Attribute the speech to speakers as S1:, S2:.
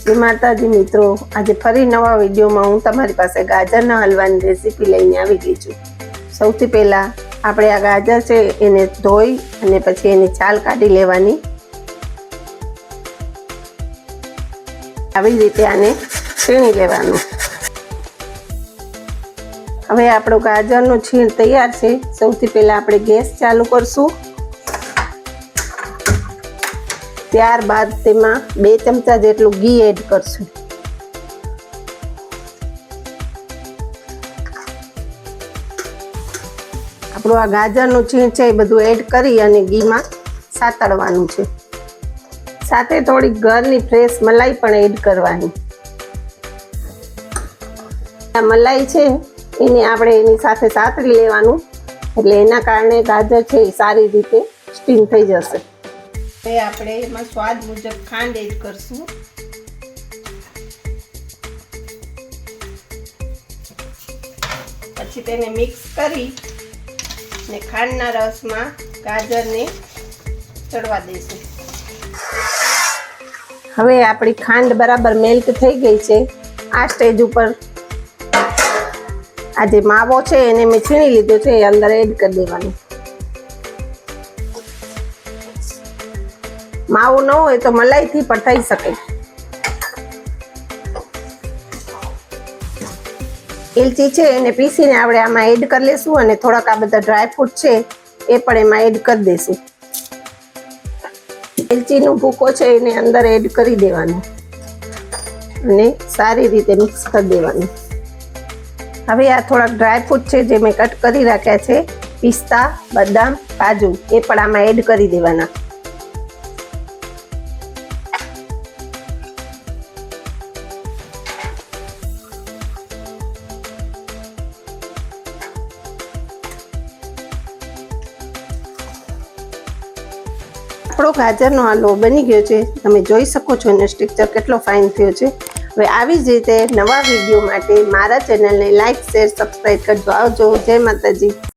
S1: જય માતાજી મિત્રો, આજે ફરી નવા વિડીયોમાં હું તમારી પાસે ગાજરના હલવાની રેસીપી લઈને આવી ગઈ છું। સૌથી પહેલાં આપણે આ ગાજર છે એને ધોઈ અને પછી એની છાલ કાઢી લેવાની। આવી રીતે આને છીણી લેવાનું। હવે આપણો ગાજરનો છીણ તૈયાર છે। સૌથી પહેલાં આપણે ગેસ ચાલુ કરશું। ત્યારબાદ તેમાં 2 ચમચા જેટલું ઘી એડ કરશું। આપણું આ ગાજરનું છીણ છે એ બધું એડ કરી અને ઘીમાં સાતળવાનું છે। સાથે થોડી ઘરની ફ્રેશ મલાઈ પણ એડ કરવાની। આ મલાઈ છે એને આપણે એની સાથે સાતળી લેવાનું, એટલે એના કારણે ગાજર છે એ સારી રીતે સ્ટીમ થઈ જશે। હવે આપણે એમાં સ્વાદ મુજબ ખાંડ એડ કરશું। પછી તેને મિક્સ કરી ને ખાંડના રસમાં ગાજરને ચડવા દઈશું। હવે આપણી ખાંડ બરાબર મેલ્ટ થઈ ગઈ છે। આ સ્ટેજ ઉપર આ જે માવો છે એને મેં છીણી લીધો છે એ અંદર એડ કરી દેવાનો। માવો ન હોય તો મલાઈથી પણ થઈ શકે। એલચી છે એને પીસીને આપણે આમાં એડ કરી લેશું અને થોડાક આ બધા ડ્રાય ફ્રૂટ છે એ પણ એમાં એડ કરી દઈશું। એલચીનો ભૂકો છે એને અંદર એડ કરી દેવાનો અને સારી રીતે મિક્સ કરી દેવાનું। હવે આ થોડાક ડ્રાય ફ્રૂટ છે જે મેં કટ કરી રાખ્યા છે, પિસ્તા, બદામ, કાજુ, એ પણ આમાં એડ કરી દેવાના। આપણો ગાજરનો હલવો બની ગયો છે। તમે જોઈ શકો છો એનો સ્ટ્રક્ચર કેટલો ફાઇન થયો છે। હવે આવી જ રીતે નવા વિડીયો માટે મારા ચેનલને લાઈક, શેર, સબસ્ક્રાઈબ કરજો। આવજો। જય માતાજી।